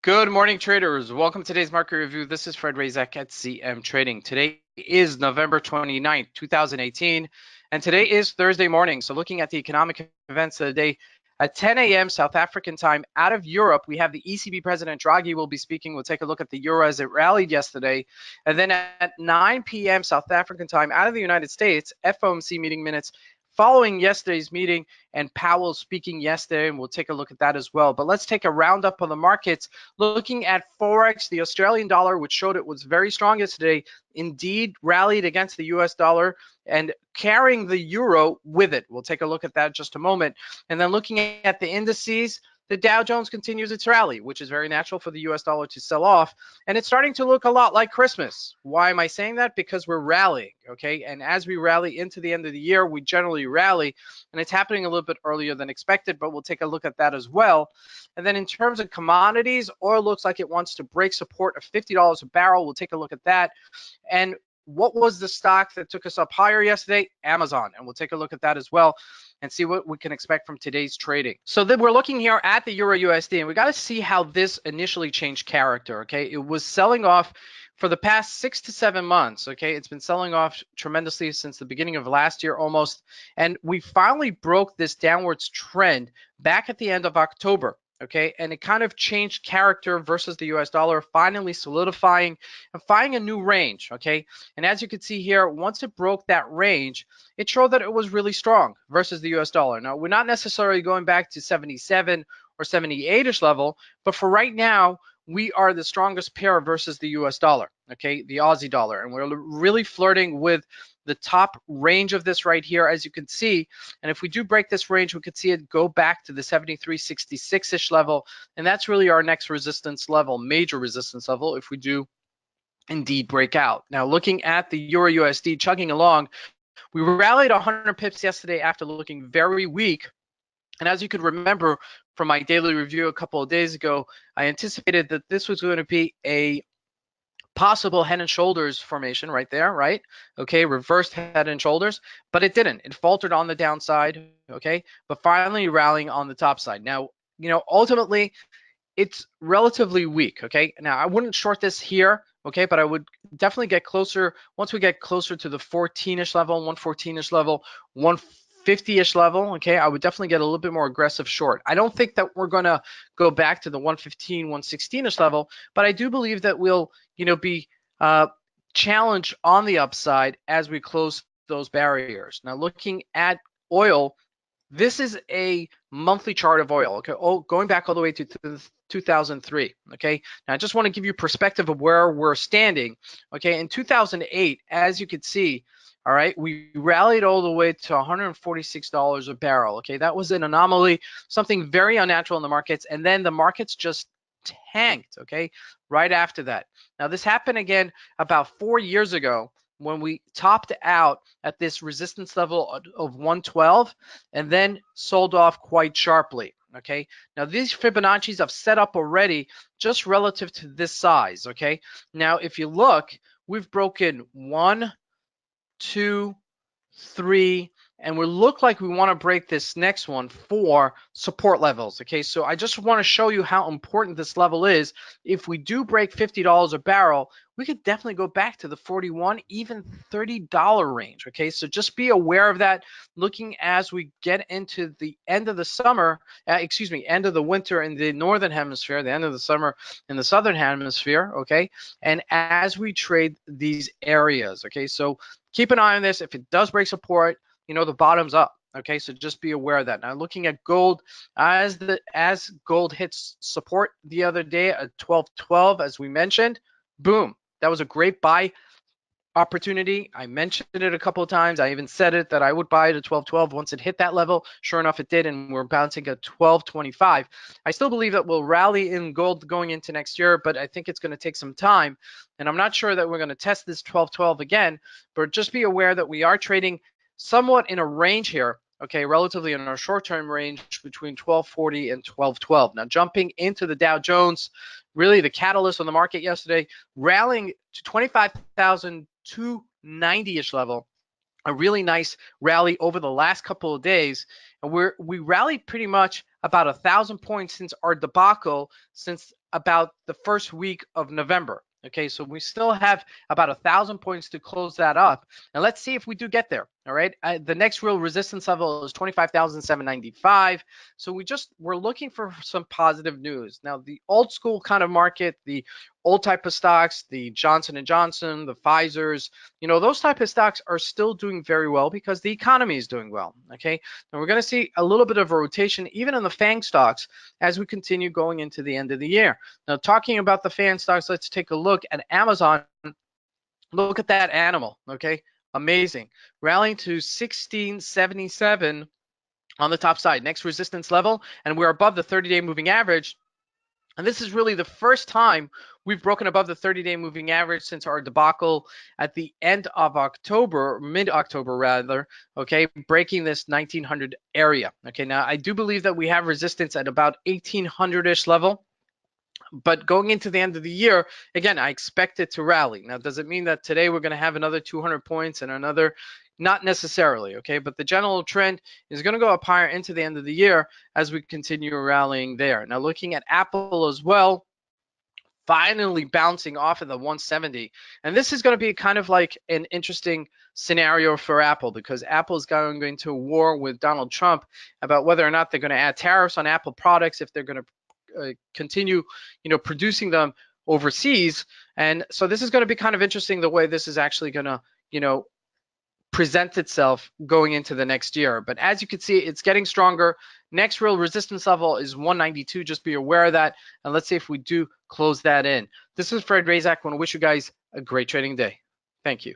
Good morning, traders. Welcome to today's market review. This is Fred Razak at CMTrading. Today is November 29th, 2018, and today is Thursday morning. So looking at the economic events of the day, at 10 a.m. South African time out of Europe, we have the ECB President Draghi will be speaking. We'll take a look at the euro as it rallied yesterday. And then at 9 p.m. South African time out of the United States, FOMC meeting minutes following yesterday's meeting and Powell speaking yesterday, and we'll take a look at that as well. But let's take a roundup on the markets. Looking at Forex, the Australian dollar, which showed it was very strong yesterday, indeed rallied against the US dollar and carrying the euro with it. We'll take a look at that in just a moment. And then looking at the indices, the Dow Jones continues its rally, which is very natural for the US dollar to sell off. And it's starting to look a lot like Christmas. Why am I saying that? Because we're rallying, okay? And as we rally into the end of the year, we generally rally, and it's happening a little bit earlier than expected, but we'll take a look at that as well. And then in terms of commodities, oil looks like it wants to break support of $50 a barrel. We'll take a look at that. And what was the stock that took us up higher yesterday? Amazon. And we'll take a look at that as well and see what we can expect from today's trading. So then we're looking here at the Euro USD, and we got to see how this initially changed character, okay? It was selling off for the past 6 to 7 months, okay? It's been selling off tremendously since the beginning of last year almost, and we finally broke this downwards trend back at the end of October. Okay, and it kind of changed character versus the US dollar, finally solidifying and finding a new range. Okay, and as you can see here, once it broke that range, it showed that it was really strong versus the US dollar. Now, we're not necessarily going back to 77 or 78-ish level, but for right now, we are the strongest pair versus the US dollar, okay, the Aussie dollar, and we're really flirting with the top range of this right here, as you can see. And if we do break this range, we could see it go back to the 73.66-ish level, and that's really our next resistance level, major resistance level, if we do indeed break out. Now, looking at the Euro USD chugging along, we rallied 100 pips yesterday after looking very weak. And as you could remember from my daily review a couple of days ago, I anticipated that this was going to be a possible head and shoulders formation right there, right? Okay, reversed head and shoulders, but it didn't. It faltered on the downside, okay, but finally rallying on the top side. Now, ultimately, it's relatively weak, okay? Now, I wouldn't short this here, okay, but I would definitely get closer. Once we get closer to the 14-ish level, 114-ish level, 150-ish level, okay, I would definitely get a little bit more aggressive short. I don't think that we're going to go back to the 115, 116-ish level, but I do believe that we'll, be challenged on the upside as we close those barriers. Now, looking at oil, this is a monthly chart of oil, okay, going back all the way to 2003, okay? Now, I just want to give you perspective of where we're standing, okay? In 2008, as you can see, all right, we rallied all the way to $146 a barrel, okay? That was an anomaly, something very unnatural in the markets, and then the markets just tanked, okay, right after that. Now, this happened again about 4 years ago when we topped out at this resistance level of 112 and then sold off quite sharply, okay? Now, these Fibonacci's have set up already just relative to this size, okay? Now, if you look, we've broken 1, 2, 3, and we look like we want to break this next one for support levels, okay? So I just want to show you how important this level is. If we do break $50 a barrel, we could definitely go back to the $41, even $30 range, okay? So just be aware of that, looking as we get into the end of the summer, end of the winter in the northern hemisphere, the end of the summer in the southern hemisphere, okay? And as we trade these areas, okay? So keep an eye on this. If it does break support, the bottom's up. Okay, so just be aware of that. Now, looking at gold, as gold hits support the other day at 12.12, as we mentioned, boom, that was a great buy opportunity. I mentioned it a couple of times. I even said it that I would buy it at 12.12 once it hit that level. Sure enough, it did, and we're bouncing at 12.25. I still believe that we'll rally in gold going into next year, but I think it's going to take some time, and I'm not sure that we're going to test this 12.12 again, but just be aware that we are trading somewhat in a range here, okay, relatively in our short-term range between 12.40 and 12.12. Now, jumping into the Dow Jones, really the catalyst on the market yesterday, rallying to 25,290-ish level, a really nice rally over the last couple of days. And we rallied pretty much about 1,000 points since our debacle, since about the first week of November. Okay, so we still have about 1,000 points to close that up. And let's see if we do get there. All right, the next real resistance level is 25,795. So we're looking for some positive news. Now, the old school kind of market, the old type of stocks, the Johnson & Johnson, the Pfizers, those type of stocks are still doing very well because the economy is doing well. Okay, and we're going to see a little bit of a rotation even in the FANG stocks as we continue going into the end of the year. Now, talking about the FANG stocks, let's take a look at Amazon. Look at that animal. Okay, amazing, rallying to 1677 on the top side. Next resistance level, and we're above the 30-day moving average. And this is really the first time we've broken above the 30-day moving average since our debacle at the end of October, mid-October rather, okay, breaking this 1900 area. Okay, now I do believe that we have resistance at about 1800-ish level. But going into the end of the year, again, I expect it to rally. Now, does it mean that today we're going to have another 200 points and another? Not necessarily, okay? But the general trend is going to go up higher into the end of the year as we continue rallying there. Now, looking at Apple as well, finally bouncing off of the 170. And this is going to be kind of like an interesting scenario for Apple because Apple is going to war with Donald Trump about whether or not they're going to add tariffs on Apple products, if they're going to continue, producing them overseas. And so this is going to be kind of interesting the way this is actually going to, present itself going into the next year. But as you can see, it's getting stronger. Next real resistance level is 192. Just be aware of that. And let's see if we do close that in. This is Fred Razak. I want to wish you guys a great trading day. Thank you.